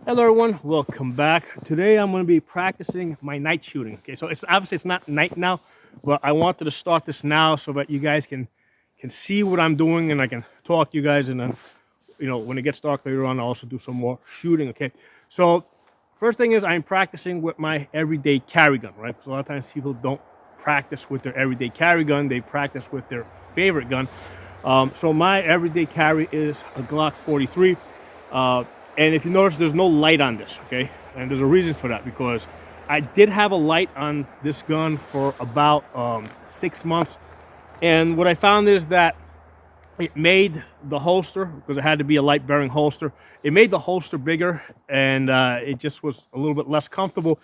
Hello everyone, welcome back. Today I'm going to be practicing my night shooting. Okay, so it's obviously it's not night now, but I wanted to start this now so that you guys can see what I'm doing and I can talk to you guys, and then when it gets dark later on I'll also do some more shooting. Okay, so first thing is I'm practicing with my everyday carry gun, right? Because a lot of times people don't practice with their everyday carry gun, they practice with their favorite gun. So my everyday carry is a Glock 43. And if you notice, there's no light on this, okay? And there's a reason for that, because I did have a light on this gun for about 6 months. And what I found is that it made the holster, because it had to be a light bearing holster, it made the holster bigger, and it just was a little bit less comfortable,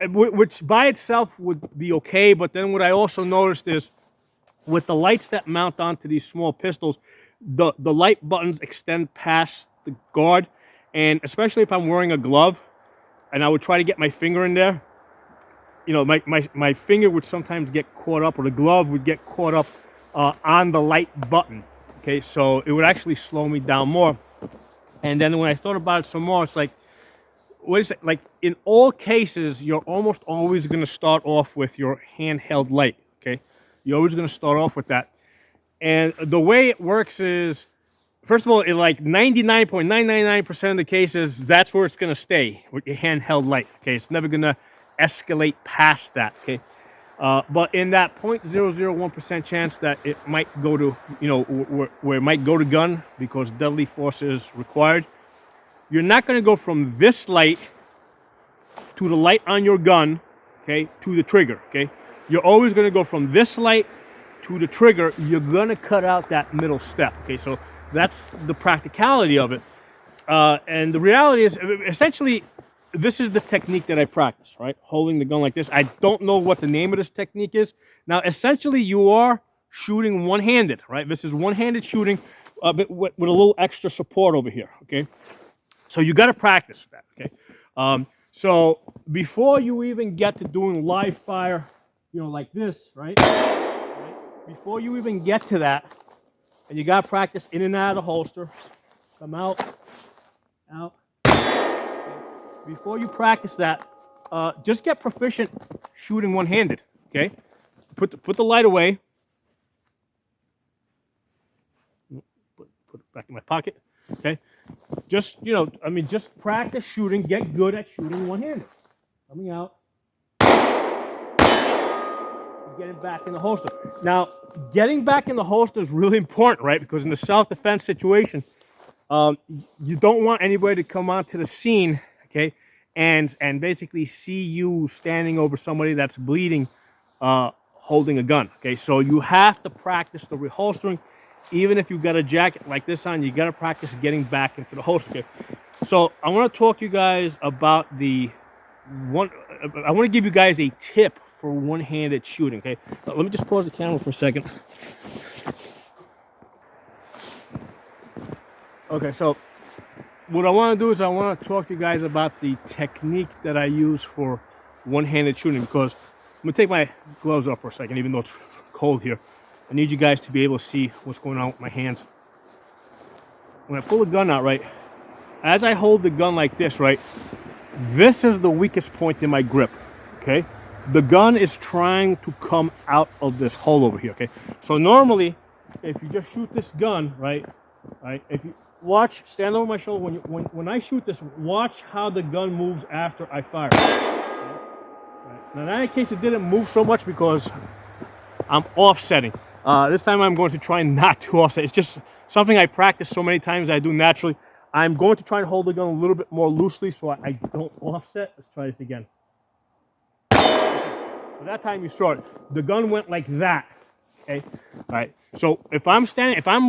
which by itself would be okay. But then what I also noticed is with the lights that mount onto these small pistols, the light buttons extend past the guard. And especially if I'm wearing a glove and I would try to get my finger in there, my finger would sometimes get caught up, or the glove would get caught up on the light button. Okay, so it would actually slow me down more. And then when I thought about it some more, it's like, wait a second, like in all cases, you're almost always going to start off with your handheld light. Okay, you're always going to start off with that. And the way it works is, first of all, in like 99.999% of the cases, that's where it's going to stay with your handheld light. Okay, it's never going to escalate past that. Okay, but in that 0.001% chance that it might go to, where it might go to gun because deadly force is required, you're not going to go from this light to the light on your gun, okay, to the trigger. Okay, you're always going to go from this light to the trigger. You're going to cut out that middle step. Okay, so that's the practicality of it. And the reality is, essentially, this is the technique that I practice, right? Holding the gun like this. I don't know what the name of this technique is. Now, essentially, you are shooting one-handed, right? This is one-handed shooting, but with a little extra support over here, okay? So you got to practice that, okay? So before you even get to doing live fire, like this, right? Before you even get to that, and you got to practice in and out of the holster. Come out. Before you practice that, just get proficient shooting one-handed, okay? Put the light away. Put it back in my pocket, okay? Just, just practice shooting. Get good at shooting one-handed. Coming out. Getting back in the holster. Now, getting back in the holster is really important, right? Because in the self-defense situation, you don't want anybody to come onto the scene, okay, and basically see you standing over somebody that's bleeding, holding a gun. Okay, so you have to practice the reholstering. Even if you've got a jacket like this on, you got to practice getting back into the holster. Okay, so I want to talk to you guys about I want to give you guys a tip for one-handed shooting. Okay, let me just pause the camera for a second. Okay, so what I want to do is I want to talk to you guys about the technique that I use for one-handed shooting, because I'm going to take my gloves off for a second, even though it's cold here. I need you guys to be able to see what's going on with my hands. When I pull the gun out, right, as I hold the gun like this, right, this is the weakest point in my grip, okay? The gun is trying to come out of this hole over here, okay? So normally, if you just shoot this gun, right, if you watch, stand over my shoulder, when I shoot this, watch how the gun moves after I fire. Right. Now, in that case, it didn't move so much because I'm offsetting. This time I'm going to try not to offset. It's just something I practice so many times I do naturally. I'm going to try and hold the gun a little bit more loosely so I don't offset. Let's try this again. So that time you saw it. The gun went like that. Okay. All right. So if I'm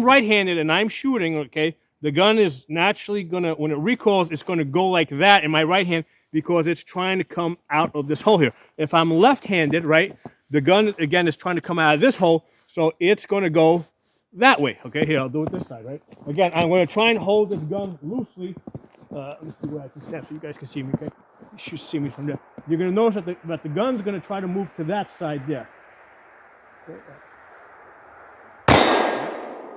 right-handed and I'm shooting, okay, the gun is naturally gonna, when it recoils, it's gonna go like that in my right hand because it's trying to come out of this hole here. If I'm left-handed, right, the gun again is trying to come out of this hole, so it's gonna go that way. Okay, here, I'll do it this side, right? Again, I'm gonna try and hold this gun loosely. Let me see where I can stand so you guys can see me, okay? You should see me from there. You're gonna notice that the gun's gonna try to move to that side there. Okay.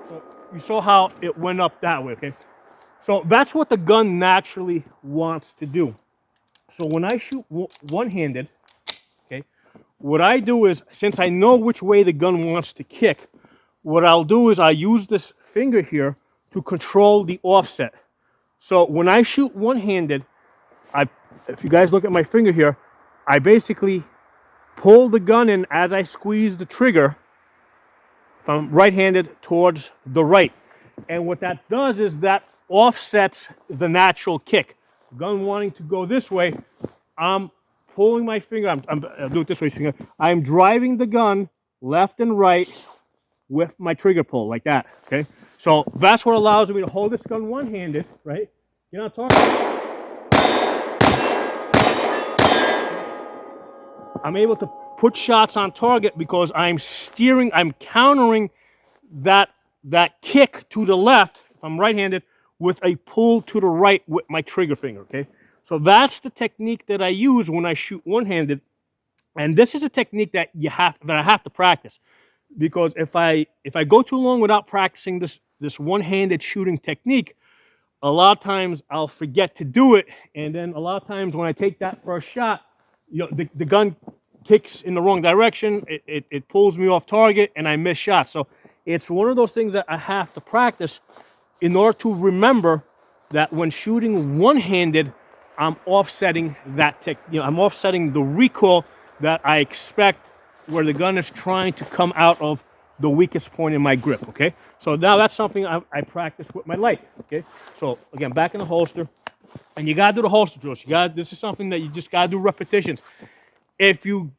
So you saw how it went up that way, okay? So that's what the gun naturally wants to do. So when I shoot one-handed, okay, what I do is, since I know which way the gun wants to kick, what I'll do is I use this finger here to control the offset. So when I shoot one-handed, if you guys look at my finger here, I basically pull the gun in as I squeeze the trigger from right-handed towards the right. And what that does is that offsets the natural kick. The gun wanting to go this way, I'm pulling my finger, I'll do it this way, I'm driving the gun left and right with my trigger pull, like that, okay? So that's what allows me to hold this gun one-handed, right? You know what I'm talking about? I'm able to put shots on target because I'm countering that kick to the left, if I'm right-handed, with a pull to the right with my trigger finger, okay? So that's the technique that I use when I shoot one-handed. And this is a technique that I have to practice, because if I go too long without practicing this one-handed shooting technique, a lot of times I'll forget to do it, and then a lot of times when I take that first shot, you know, the gun kicks in the wrong direction, it pulls me off target, and I miss shots. So it's one of those things that I have to practice in order to remember that when shooting one-handed, I'm offsetting I'm offsetting the recoil that I expect where the gun is trying to come out of the weakest point in my grip, okay? So now that's something I practice with my light, okay? So again, back in the holster, and you gotta do the holster drills. This is something that you just gotta do repetitions. If you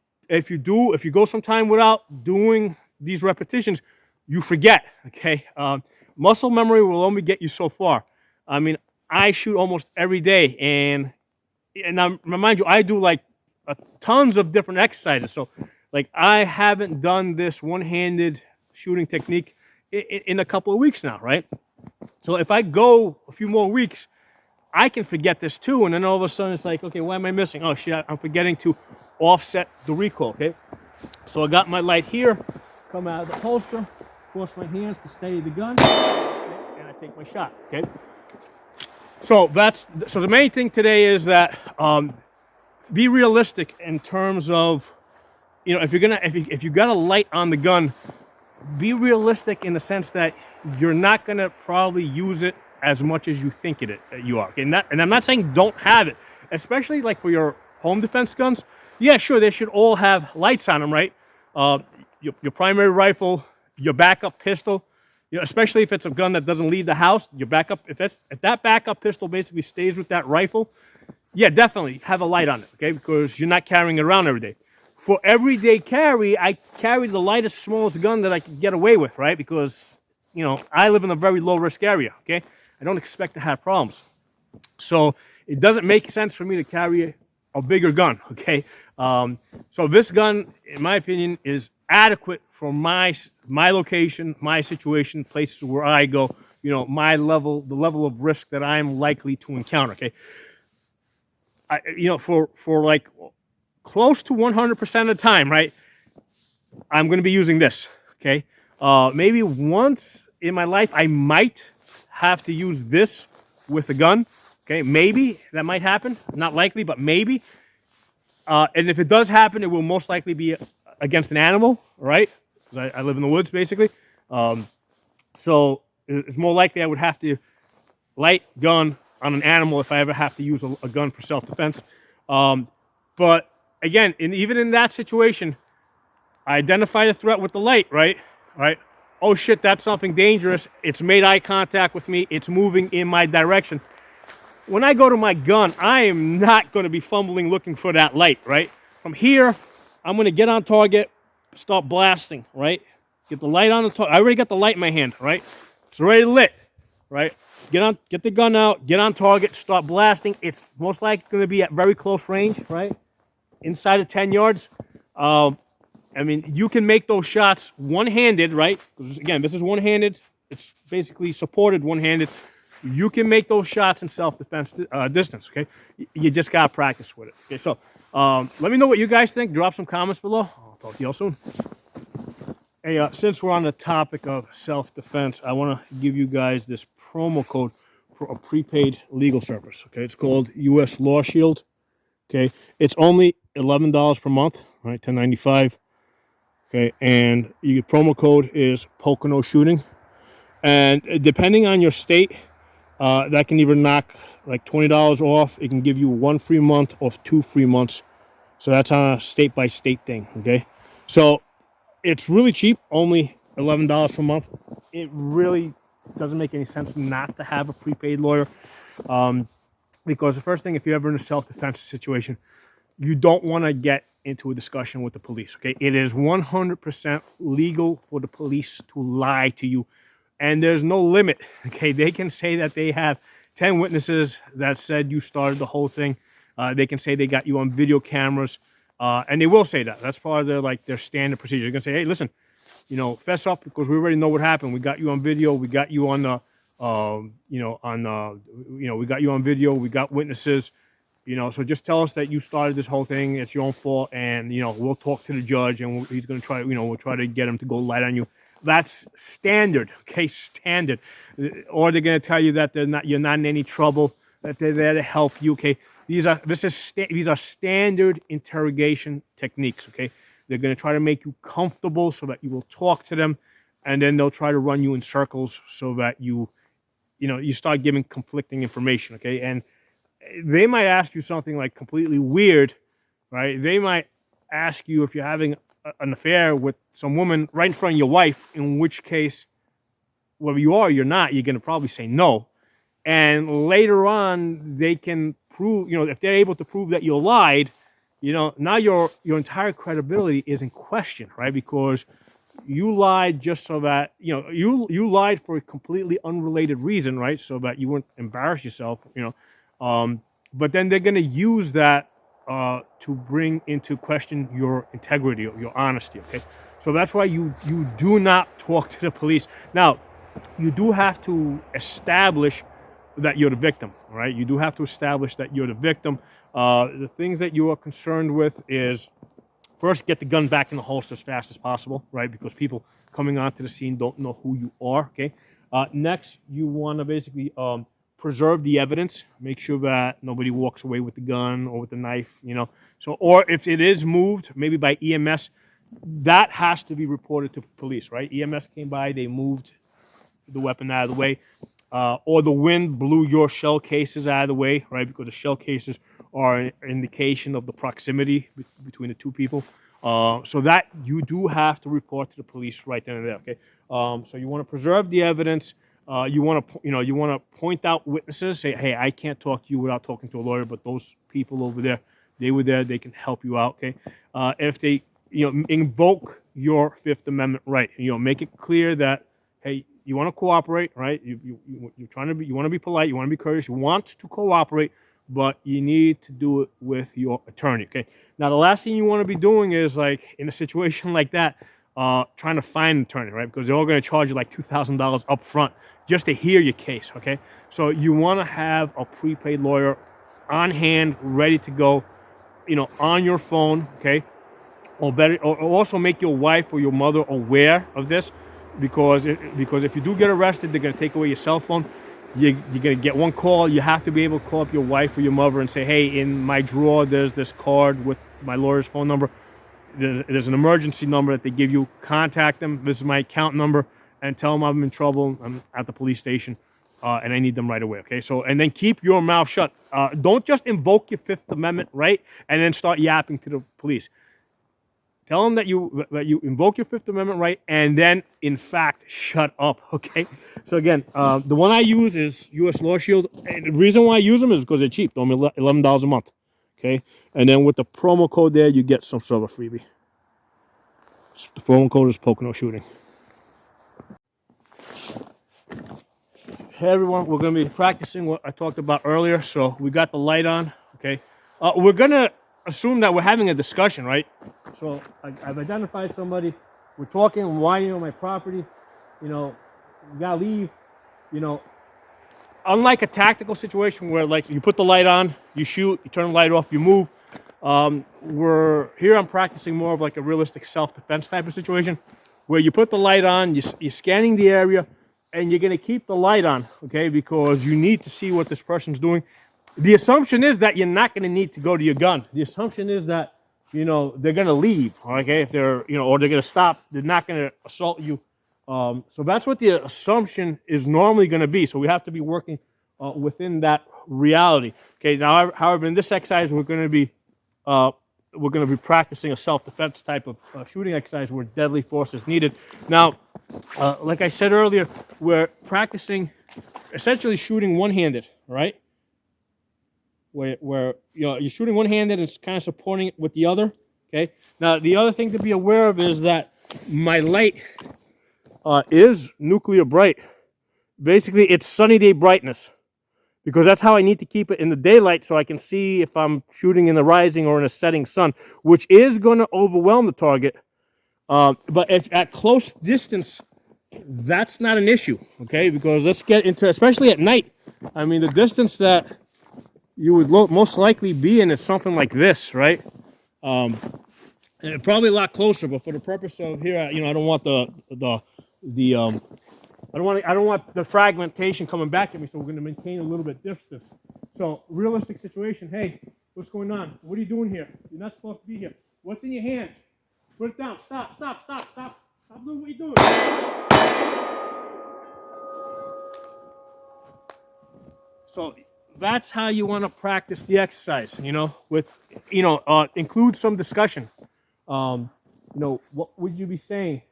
go some time without doing these repetitions, you forget, okay? Muscle memory will only get you so far. I mean, I shoot almost every day, and I remind you, I do like tons of different exercises. So, like, I haven't done this one-handed shooting technique in a couple of weeks now, right? So if I go a few more weeks, I can forget this too, and then all of a sudden it's like, okay, what am I missing? Oh shit, I'm forgetting to offset the recoil, okay? So I got my light here, come out of the holster, cross my hands to steady the gun, okay, and I take my shot, okay? So the main thing today is that be realistic in terms of, you know, if you got a light on the gun, be realistic in the sense that you're not gonna probably use it as much as you think you are. Okay? And I'm not saying don't have it, especially like for your home defense guns. Yeah, sure, they should all have lights on them, right? Your primary rifle, your backup pistol, you know, especially if it's a gun that doesn't leave the house, your backup, if that backup pistol basically stays with that rifle, yeah, definitely have a light on it, okay? Because you're not carrying it around every day. For everyday carry, I carry the lightest, smallest gun that I can get away with, right? Because, you know, I live in a very low-risk area, okay? I don't expect to have problems. So it doesn't make sense for me to carry a bigger gun, okay? So this gun, in my opinion, is adequate for my location, my situation, places where I go, you know, the level of risk that I'm likely to encounter, okay? You know, for like close to 100% of the time, right, I'm going to be using this, okay? Maybe once in my life, I might have to use this with a gun, okay? Maybe that might happen. Not likely, but maybe. And if it does happen, it will most likely be against an animal, right? Because I live in the woods, basically. So it's more likely I would have to light gun on an animal if I ever have to use a gun for self-defense. But again, even in that situation, I identify the threat with the light, right? Right? Oh shit, that's something dangerous. It's made eye contact with me. It's moving in my direction. When I go to my gun, I am not going to be fumbling looking for that light, right? From here, I'm going to get on target, start blasting, right? Get the light on the target. I already got the light in my hand, right? It's already lit, right? Get the gun out, get on target, start blasting. It's most likely going to be at very close range, right? Inside of 10 yards. I mean, you can make those shots one-handed, right? Because again, this is one-handed. It's basically supported one-handed. You can make those shots in self-defense distance, okay? You just got to practice with it. Okay, so let me know what you guys think. Drop some comments below. I'll talk to y'all soon. Hey, since we're on the topic of self-defense, I want to give you guys this promo code for a prepaid legal service. Okay, it's called US Lawshield. Okay, it's only $11 per month, right? $10.95. Okay, and your promo code is Pocono Shooting, and depending on your state, that can either knock like $20 off. It can give you 1 free month or 2 free months. So that's on a state by state thing. Okay, so it's really cheap, only $11 per month. It really doesn't make any sense not to have a prepaid lawyer, because the first thing, if you're ever in a self-defense situation, you don't want to get into a discussion with the police. Okay, it is 100% legal for the police to lie to you, and there's no limit. Okay, they can say that they have 10 witnesses that said you started the whole thing. They can say they got you on video cameras, and they will say that. That's part of their standard procedure. They're gonna say, hey, listen, fess up, because we already know what happened. We got you on video. We got you on the, we got you on video. We got witnesses. So just tell us that you started this whole thing. It's your own fault, and we'll talk to the judge, and he's going to try. We'll try to get him to go light on you. That's standard, okay? Standard. Or they're going to tell you that you're not in any trouble, that they're there to help you, okay? These are standard interrogation techniques, okay? They're going to try to make you comfortable so that you will talk to them, and then they'll try to run you in circles so that you start giving conflicting information, okay? And they might ask you something like completely weird, right? They might ask you if you're having an affair with some woman right in front of your wife, in which case, whether you are or you're not, you're going to probably say no. And later on, they can prove, if they're able to prove that you lied, now your entire credibility is in question, right? Because you lied just so that, you lied for a completely unrelated reason, right? So that you wouldn't embarrass yourself, but then they're going to use that to bring into question your integrity or your honesty, okay? So that's why you do not talk to the police. Now, you do have to establish that you're the victim, right? You do have to establish that you're the victim. The things that you are concerned with is, first, get the gun back in the holster as fast as possible, right? Because people coming onto the scene don't know who you are, okay? Next, you want to basically preserve the evidence. Make sure that nobody walks away with the gun or with the knife, So, or if it is moved, maybe by EMS, that has to be reported to police, right? EMS came by, they moved the weapon out of the way. Or the wind blew your shell cases out of the way, right? Because the shell cases are an indication of the proximity between the two people. So that you do have to report to the police right then and there, okay? So you want to preserve the evidence. You want to point out witnesses. Say, hey, I can't talk to you without talking to a lawyer, but those people over there, they were there. They can help you out, okay? If they, invoke your Fifth Amendment right, make it clear that, hey, you want to cooperate, right? You're trying to be, you want to be polite, you want to be courteous, you want to cooperate, but you need to do it with your attorney, okay? Now, the last thing you want to be doing is, like, in a situation like that, trying to find an attorney, right? Because they're all going to charge you like $2,000 up front just to hear your case, okay? So you want to have a prepaid lawyer on hand, ready to go, on your phone, okay? Or better, or also make your wife or your mother aware of this, because if you do get arrested, they're going to take away your cell phone. You're going to get one call. You have to be able to call up your wife or your mother and say, hey, in my drawer, there's this card with my lawyer's phone number. There's an emergency number that they give you. Contact them. This is my account number, and tell them I'm in trouble. I'm at the police station, and I need them right away, okay? So, and then keep your mouth shut. Don't just invoke your Fifth Amendment right and then start yapping to the police. Tell them that you invoke your Fifth Amendment right, and then, in fact, shut up, okay? So, again, the one I use is US Lawshield. And the reason why I use them is because they're cheap. They're only $11 a month, okay? And then with the promo code there, you get some sort of freebie. The promo code is Pocono Shooting. Hey, everyone. We're going to be practicing what I talked about earlier. So, we got the light on, okay? We're going to assume that we're having a discussion, right? So I've identified somebody. We're talking. Why you on my property? You gotta leave. Unlike a tactical situation where, like, you put the light on, you shoot, you turn the light off, you move. We're here. I'm practicing more of like a realistic self-defense type of situation, where you put the light on, you're scanning the area, and you're going to keep the light on, okay, because you need to see what this person's doing. The assumption is that you're not going to need to go to your gun. The assumption is that, they're going to leave, okay, if they're, or they're going to stop. They're not going to assault you. So that's what the assumption is normally going to be. So we have to be working within that reality. Okay. Now, however, in this exercise, we're going to be practicing a self-defense type of shooting exercise where deadly force is needed. Now, like I said earlier, we're practicing essentially shooting one-handed, right? Where you're shooting one-handed and it's kind of supporting it with the other. Okay. Now, the other thing to be aware of is that my light is nuclear bright. Basically, it's sunny day brightness, because that's how I need to keep it in the daylight so I can see if I'm shooting in the rising or in a setting sun, which is going to overwhelm the target. But if at close distance, that's not an issue, okay? Because let's get into, especially at night, I mean, the distance that you would most likely be in is something like this, right? And probably a lot closer, but for the purpose of here, I don't want I don't want the fragmentation coming back at me, so we're going to maintain a little bit distance. So, realistic situation. Hey, what's going on? What are you doing here? You're not supposed to be here. What's in your hands? Put it down. Stop. Stop doing what you're doing. So that's how you want to practice the exercise, with, include some discussion. What would you be saying?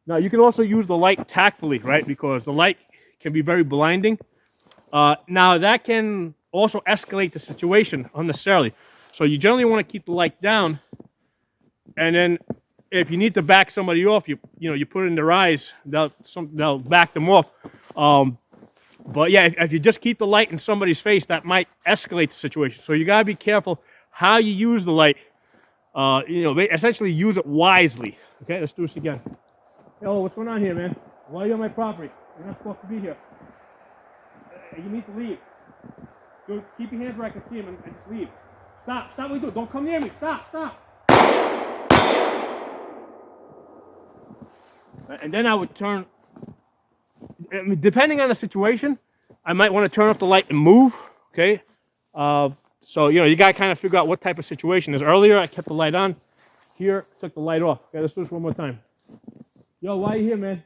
Now, you can also use the light tactfully, right? Because the light can be very blinding. Now, that can also escalate the situation unnecessarily. So you generally want to keep the light down. And then if you need to back somebody off, you put it in their eyes, they'll back them off. But yeah, if you just keep the light in somebody's face, that might escalate the situation. So you got to be careful how you use the light. Essentially use it wisely. Okay, let's do this again. Yo, what's going on here, man? Why are you on my property? You're not supposed to be here. You need to leave. Go, keep your hands where I can see them and just leave. Stop what you do. Don't come near me. Stop. And then I would turn, depending on the situation, I might want to turn off the light and move, okay? So, you got to kind of figure out what type of situation is. Earlier, I kept the light on. Here, took the light off. Okay, let's do this one more time. Yo, why are you here, man?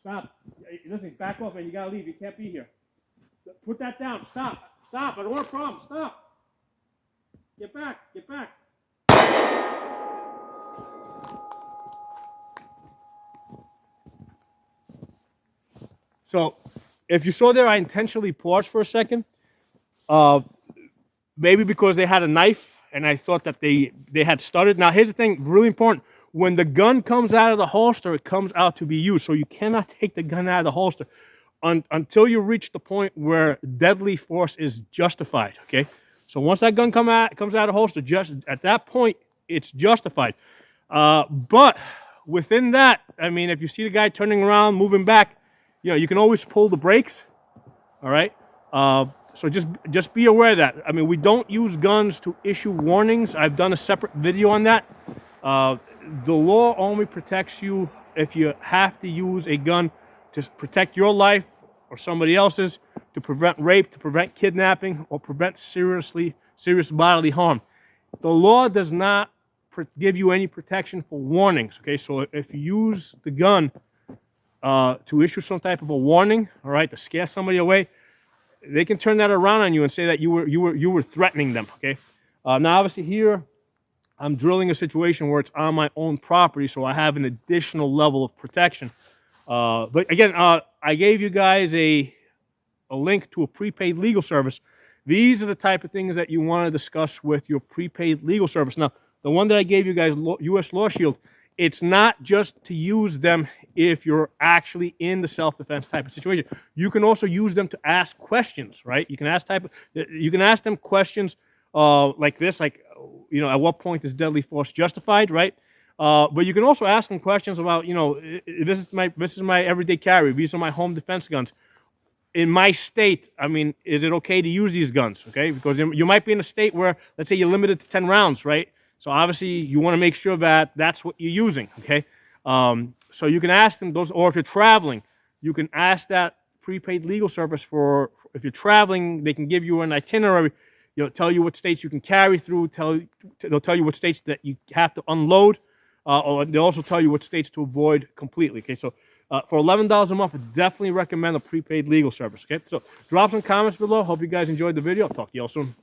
Stop. Listen, back off, man. You gotta leave. You can't be here. Put that down. Stop. I don't want a problem. Stop. Get back. So, if you saw there, I intentionally paused for a second. Maybe because they had a knife and I thought that they had stuttered. Now, here's the thing, really important. When the gun comes out of the holster, it comes out to be used. So you cannot take the gun out of the holster until you reach the point where deadly force is justified, okay? So once that gun comes out of the holster, just at that point, it's justified. But within that, I mean, if you see the guy turning around, moving back, you can always pull the brakes, all right? So just be aware of that. I mean, we don't use guns to issue warnings. I've done a separate video on that. The law only protects you if you have to use a gun to protect your life or somebody else's, to prevent rape, to prevent kidnapping, or prevent serious bodily harm. The law does not give you any protection for warnings, okay? So if you use the gun to issue some type of a warning, all right, to scare somebody away, they can turn that around on you and say that you were threatening them, okay? Now, obviously here, I'm drilling a situation where it's on my own property, so I have an additional level of protection. But again, I gave you guys a link to a prepaid legal service. These are the type of things that you want to discuss with your prepaid legal service. Now, the one that I gave you guys, US Lawshield, it's not just to use them if you're actually in the self-defense type of situation. You can also use them to ask questions, right? You can ask them questions like this, like, at what point is deadly force justified, right? But you can also ask them questions about, this is my everyday carry. These are my home defense guns. In my state, I mean, is it okay to use these guns, okay? Because you might be in a state where, let's say, you're limited to 10 rounds, right? So obviously, you want to make sure that that's what you're using, okay? So you can ask them those, or if you're traveling, you can ask that prepaid legal service for if you're traveling. They can give you an itinerary. Tell you what states you can carry through. They'll tell you what states that you have to unload, or they'll also tell you what states to avoid completely. Okay, so for $11 a month, I definitely recommend a prepaid legal service. Okay, so drop some comments below. Hope you guys enjoyed the video. I'll talk to you all soon.